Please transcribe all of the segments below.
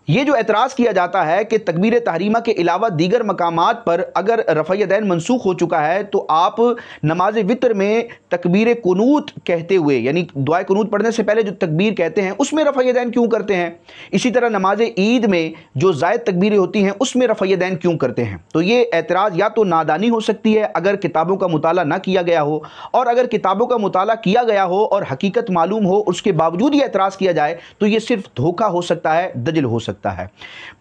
ये जो एतराज़ किया जाता है कि तकबीर तहरीमा के अलावा दीगर मकामात पर अगर रफ़ा यदैन मनसूख हो चुका है तो आप नमाज वितर में तकबीर कुनूत कहते हुए, यानी दुआए कुनूत पढ़ने से पहले जो तकबीर कहते हैं उसमें रफ़ा यदैन क्यों करते हैं। इसी तरह नमाज ईद में जो ज़ायद तकबीरें होती हैं उसमें रफ़ा यदैन क्यों करते हैं। तो ये एतराज़ या तो नादानी हो सकती है अगर किताबों का मुताला ना किया गया हो, और अगर किताबों का मुताला किया गया हो और हकीकत मालूम हो उसके बावजूद ये एतराज़ किया जाए तो ये सिर्फ धोखा हो सकता है, दजल हो सकता है।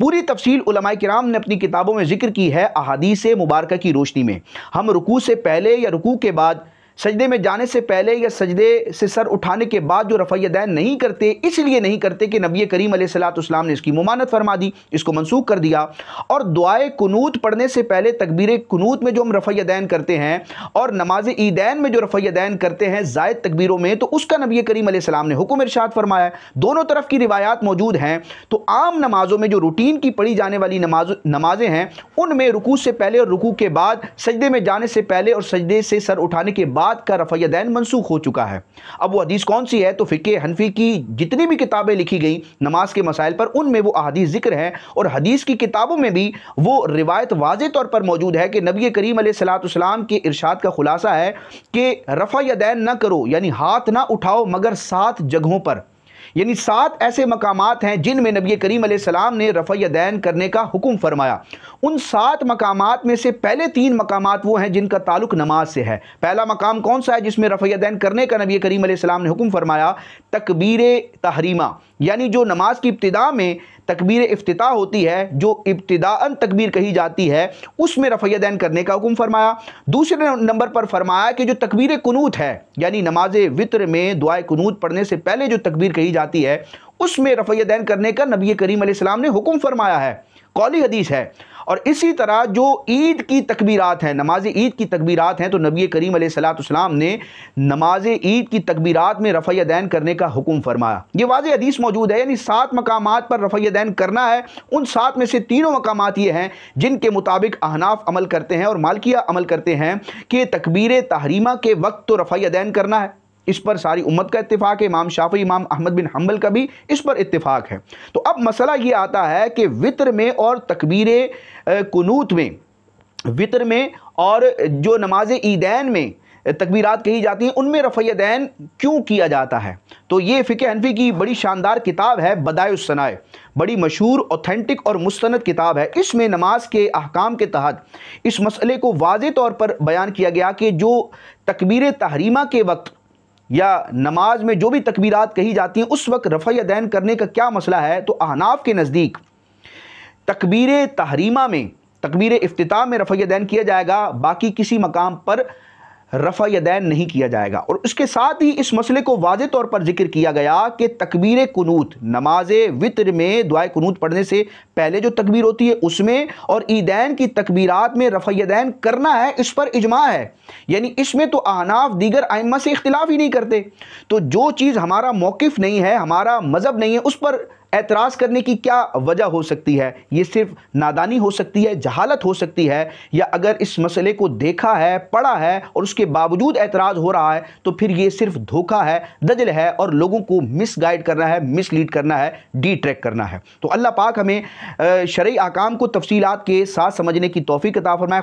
पूरी तफसील उलमाए किराम ने अपनी किताबों में जिक्र की है। अहादीस मुबारका की रोशनी में हम रुकू से पहले या रुकू के बाद, सजदे में जाने से पहले या सजदे से सर उठाने के बाद जो रफ़ा यदैन नहीं करते, इसलिए नहीं करते कि नबी करीम अलैहिस्सलाम ने इसकी मुमानत फरमा दी, इसको मनसूख कर दिया। और दुआए कुनूत पढ़ने से पहले तकबीर कुनूत में जो हम रफ़ा यदैन करते हैं और नमाज ईदैन में जो रफ़ा यदैन करते हैं ज़ायद तकबीरों में, तो उसका नबी करीम अलैहिस्सलाम ने हुक्म इरशाद फरमाया है। दोनों तरफ की रिवायात मौजूद हैं। तो आम नमाजों में जो रूटीन की पढ़ी जाने वाली नमाजें हैं उनमें रुकू से पहले और रुकू के बाद, सजदे में जाने से पहले और सजदे से सर उठाने के बाद का रफ़ा यदैन मनसूख हो चुका है। अब वो हदीस कौन सी है, तो फ़िक़्ह हनफी की जितनी भी किताबें लिखी गई नमाज के मसाइल पर उनमें वो अहादीस जिक्र है, और हदीस की किताबों में भी वो रिवायत वाज़े तौर पर मौजूद है कि नबी करीम अलैहिस्सलाम के इरशाद का खुलासा है कि रफ़ा यदैन न करो, यानी हाथ ना उठाओ मगर 7 जगहों पर, यानी 7 ऐसे मकामात हैं जिनमें नबी करीम अलैहिस्सलाम ने रफ़ा यदैन करने का हुक्म फरमाया। उन 7 मकामात में से पहले 3 मकामात वो हैं जिनका ताल्लुक नमाज से है। पहला मकाम कौन सा है जिसमें रफ़ा यदैन करने का नबी करीम अलैहिस्सलाम ने हुक्म फरमाया, तकबीर तहरीमा, यानी जो नमाज की इब्तिदा में तकबीर इफ्तिताह होती है, जो इब्तिदाअन तकबीर कही जाती है, उसमें रफ़ा यदैन करने का हुक्म फरमाया। दूसरे नंबर पर फरमाया कि जो तकबीर कुनूत है, यानी नमाज वितर में दुआए कुनूत पढ़ने से पहले जो तकबीर कही जाती है उसमें रफ़ा यदैन करने का नबी करीम अलैहिस्सलाम ने हुक्म फरमाया है। कौली हदीस है। और इसी तरह जो ईद की तकबीरात हैं, नमाज ईद की तकबीरात हैं, तो नबी करीम अलैहिस्सलाम ने नमाज ईद की तकबीरात में रफ़ा यदैन करने का हुक्म फरमाया। ये वाज़ेह हदीस मौजूद है, यानी 7 मकामात पर रफ़ा यदैन करना है। उन 7 में से तीनों मकामात ये हैं जिनके मुताबिक अहनाफ अमल करते हैं और मालिकिया अमल करते हैं कि तकबीर तहरीमा के वक्त तो रफ़ा यदैन करना है। इस पर सारी उम्मत का इत्तिफाक है। इमाम शाफी, इमाम अहमद बिन हम्बल का भी इस पर इत्तिफाक है। तो अब मसला ये आता है कि वितर में और तकबीर कुनूत में, वितर में और जो नमाज ईदैन में तकबीरात कही जाती हैं उनमें रफ़ा यदैन क्यों किया जाता है। तो ये फ़िक़्ह हनफी की बड़ी शानदार किताब है बदाइउस सनाए, बड़ी मशहूर, ऑथेंटिक और मुस्तनद किताब है। इसमें नमाज के अहकाम के तहत इस मसले को वाज़े तौर पर बयान किया गया कि जो तकबीर तहरीमा के वक्त या नमाज में जो भी तकबीरात कही जाती हैं उस वक्त रफ़ा यदैन करने का क्या मसला है। तो अहनाफ के नज़दीक तकबीर तहरीमा में, तकबीर इफ्तिताह में रफ़ा यदैन किया जाएगा, बाकी किसी मकाम पर रफ़ा यदैन नहीं किया जाएगा। और उसके साथ ही इस मसले को वाज़े तौर पर जिक्र किया गया कि तकबीर कुनूत, नमाज वितर में दुआए कुनूत पढ़ने से पहले जो तकबीर होती है उसमें और ईदैन की तकबीरात में रफ़ा यदैन करना है, इस पर इजमा है। यानी इसमें तो अहनाफ दीगर आइम्मा से इख्तिलाफ ही नहीं करते। तो जो चीज़ हमारा मौक़िफ़ नहीं है, हमारा मज़हब नहीं है, उस पर एतराज़ करने की क्या वजह हो सकती है। ये सिर्फ नादानी हो सकती है, जहालत हो सकती है, या अगर इस मसले को देखा है, पढ़ा है और उसके बावजूद एतराज़ हो रहा है तो फिर ये सिर्फ धोखा है, दजल है और लोगों को मिसगाइड करना है, मिसलीड करना है, डी ट्रैक करना है। तो अल्लाह पाक हमें शरई अहकाम को तफसीलात के साथ समझने की तौफीक अता फरमाए।